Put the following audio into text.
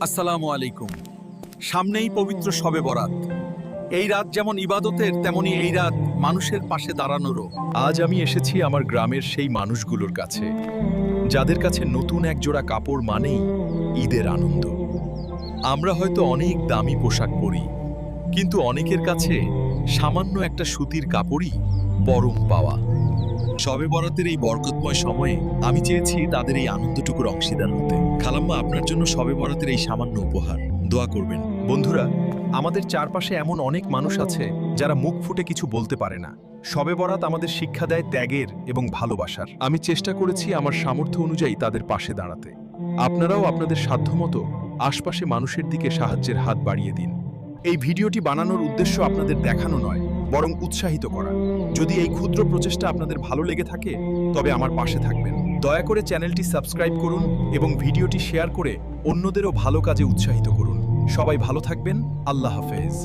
আসসালামু আলাইকুম। সামনেই পবিত্র শবে বরাত। এই রাত যেমন ইবাদতের, তেমনি এই রাত মানুষের পাশে দাঁড়ানোরও। আজ আমি এসেছি আমার গ্রামের সেই মানুষগুলোর কাছে যাদের কাছে নতুন এক জোড়া কাপড় মানেই ঈদের আনন্দ। আমরা হয়তো অনেক দামি পোশাক পরি, কিন্তু অনেকের কাছে সামান্য একটা সুতির কাপড়ই পরম পাওয়া। শবে বরাতের এই বরকতময় সময়ে আমি চেয়েছি তাদের এই আনন্দটুকুর অংশীদার হতে। খালাম্মা, আপনার জন্য শবে বরাতের এই সামান্য উপহার, দোয়া করবেন। বন্ধুরা, আমাদের চারপাশে এমন অনেক মানুষ আছে যারা মুখ ফুটে কিছু বলতে পারে না। শবে বরাত আমাদের শিক্ষা দেয় ত্যাগের এবং ভালোবাসার। আমি চেষ্টা করেছি আমার সামর্থ্য অনুযায়ী তাদের পাশে দাঁড়াতে। আপনারাও আপনাদের সাধ্যমতো আশপাশে মানুষের দিকে সাহায্যের হাত বাড়িয়ে দিন। এই ভিডিওটি বানানোর উদ্দেশ্য আপনাদের দেখানো নয়, বরং উৎসাহিত করা। যদি এই ক্ষুদ্র প্রচেষ্টা আপনাদের ভালো লেগে থাকে, তবে আমার পাশে থাকবেন। দয়া করে চ্যানেলটি সাবস্ক্রাইব করুন এবং ভিডিওটি শেয়ার করে অন্যদেরও ভালো কাজে উৎসাহিত করুন। সবাই ভালো থাকবেন। আল্লাহ হাফেজ।